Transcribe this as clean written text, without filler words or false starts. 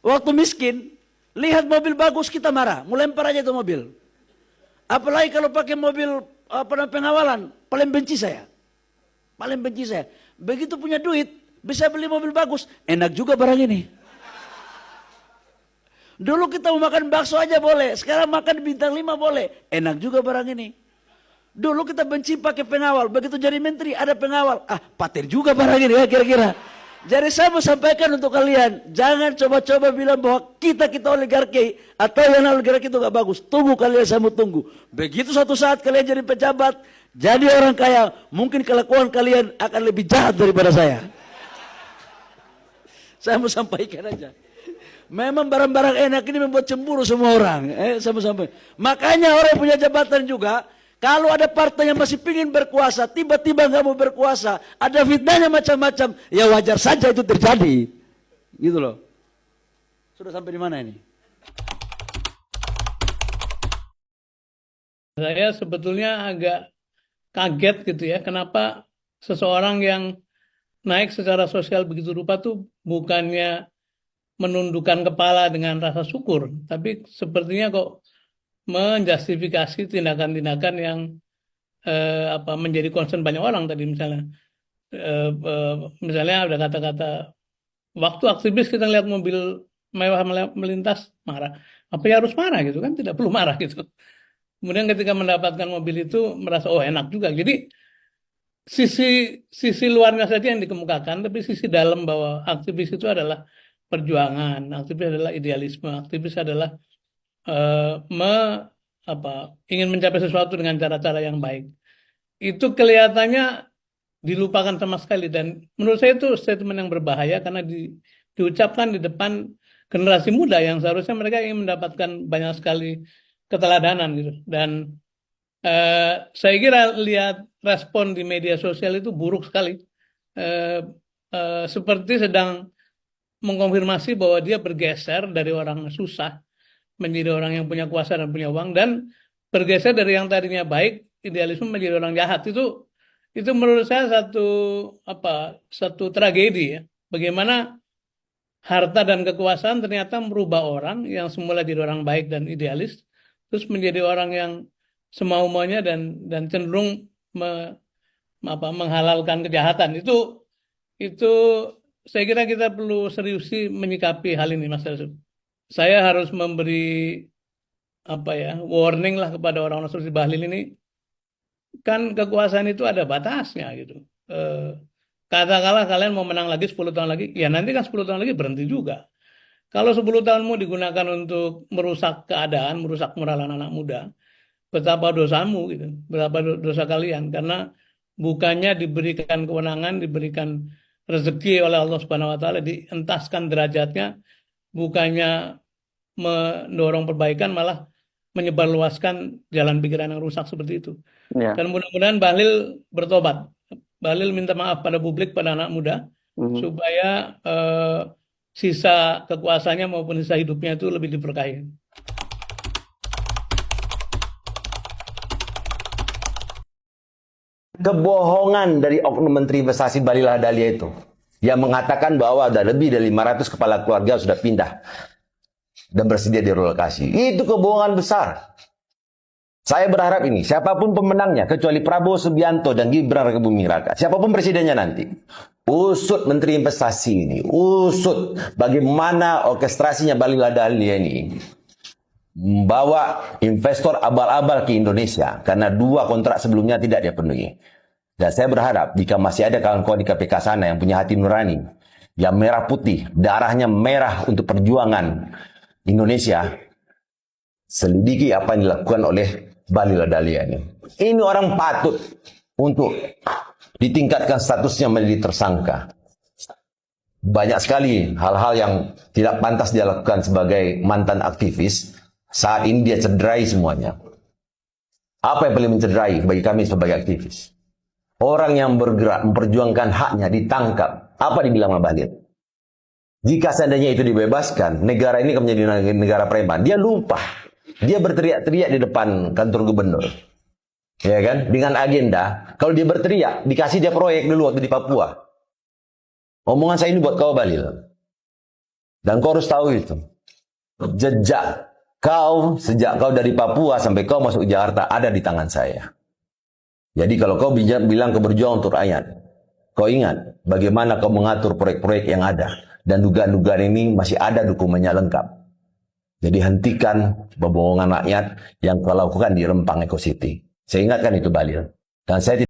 Waktu miskin, lihat mobil bagus kita marah, mau lempar aja itu mobil. Apalagi kalau pakai mobil pengawalan, paling benci saya. Paling benci saya. Begitu punya duit, bisa beli mobil bagus, enak juga barang ini. Dulu kita mau makan bakso aja boleh, sekarang makan bintang 5 boleh, enak juga barang ini. Dulu kita benci pakai pengawal, begitu jadi menteri ada pengawal, patir juga barang ini ya kira-kira. Jadi saya mau sampaikan untuk kalian, jangan coba-coba bilang bahwa kita oligarki atau yang oligarki itu gak bagus. Tunggu kalian, saya mau tunggu. Begitu suatu saat kalian jadi pejabat, jadi orang kaya, mungkin kelakuan kalian akan lebih jahat daripada saya. Saya mau sampaikan aja. Memang barang-barang enak ini membuat cemburu semua orang. Saya mau sampaikan. Makanya orang punya jabatan juga, kalau ada partai yang masih pingin berkuasa, tiba-tiba nggak mau berkuasa, ada fitnahnya macam-macam, ya wajar saja itu terjadi. Gitu loh. Sudah sampai di mana ini? Saya sebetulnya agak kaget gitu ya, kenapa seseorang yang naik secara sosial begitu rupa tuh bukannya menundukkan kepala dengan rasa syukur, tapi sepertinya kok menjustifikasi tindakan-tindakan yang menjadi concern banyak orang tadi misalnya. Misalnya ada kata-kata waktu aktivis kita lihat mobil mewah melintas marah. Apa ya harus marah gitu kan? Tidak perlu marah gitu. Kemudian ketika mendapatkan mobil itu merasa oh enak juga. Jadi sisi luarnya saja yang dikemukakan, tapi sisi dalam bahwa aktivis itu adalah perjuangan, aktivis adalah idealisme, aktivis adalah ingin mencapai sesuatu dengan cara-cara yang baik. Itu kelihatannya dilupakan sama sekali, dan menurut saya itu statement yang berbahaya karena diucapkan di depan generasi muda yang seharusnya mereka ingin mendapatkan banyak sekali keteladanan gitu. Dan saya kira lihat respon di media sosial itu buruk sekali, seperti sedang mengkonfirmasi bahwa dia bergeser dari orang susah menjadi orang yang punya kuasa dan punya uang, dan bergeser dari yang tadinya baik, idealisme, menjadi orang jahat. Itu menurut saya satu tragedi ya. Bagaimana harta dan kekuasaan ternyata merubah orang yang semula jadi orang baik dan idealis, terus menjadi orang yang semau-maunya dan cenderung menghalalkan kejahatan. Itu saya kira kita perlu serius menyikapi hal ini, Mas Yusuf. Saya harus memberi warning lah kepada orang-orang seperti Bahlil ini. Kan kekuasaan itu ada batasnya gitu. Katakanlah kalian mau menang lagi 10 tahun lagi, ya nanti kan 10 tahun lagi berhenti juga. Kalau 10 tahunmu digunakan untuk merusak keadaan, merusak moral anak-anak muda, betapa dosamu gitu, betapa dosa kalian, karena bukannya diberikan kewenangan, diberikan rezeki oleh Allah Subhanahu wa taala, dientaskan derajatnya, bukannya mendorong perbaikan, malah menyebarluaskan jalan pikiran yang rusak seperti itu. Ya. Dan mudah-mudahan Bahlil bertobat. Bahlil minta maaf pada publik, pada anak muda, supaya sisa kekuasaannya maupun sisa hidupnya itu lebih diberkahi. Kebohongan dari oknum Menteri Investasi Bahlil Lahadalia itu yang mengatakan bahwa ada lebih dari 500 kepala keluarga sudah pindah dan bersedia direlokasi. Itu kebohongan besar. Saya berharap ini, siapapun pemenangnya, kecuali Prabowo Subianto dan Gibran Raka Buming Raka, siapapun presidennya nanti, usut Menteri Investasi ini, usut bagaimana orkestrasinya Bahlil Lahadalia ini membawa investor abal-abal ke Indonesia karena 2 kontrak sebelumnya tidak dia penuhi. Dan saya berharap jika masih ada kawan-kawan di KPK sana yang punya hati nurani, yang merah putih, darahnya merah untuk perjuangan Indonesia, selidiki apa yang dilakukan oleh Bahlil Lahadalia ini. Ini orang patut untuk ditingkatkan statusnya menjadi tersangka. Banyak sekali hal-hal yang tidak pantas dia lakukan sebagai mantan aktivis. Saat ini dia cederai semuanya. Apa yang paling mencederai bagi kami sebagai aktivis? Orang yang bergerak memperjuangkan haknya ditangkap. Apa dibilang sama Bahlil? Jika seandainya itu dibebaskan, negara ini akan menjadi negara preman. Dia lupa. Dia berteriak-teriak di depan kantor gubernur. Ya kan? Dengan agenda, kalau dia berteriak, dikasih dia proyek dulu waktu di Papua. Omongan saya ini buat kau Bahlil. Dan kau harus tahu itu. Jejak kau, sejak kau dari Papua sampai kau masuk Jakarta ada di tangan saya. Jadi kalau kau bilang keberjuangan untuk rakyat, kau ingat bagaimana kau mengatur proyek-proyek yang ada. Dan dugaan-dugaan ini masih ada dokumennya lengkap. Jadi hentikan pembohongan rakyat yang kau lakukan di Rempang Eco City. Saya ingatkan itu Balil. Dan saya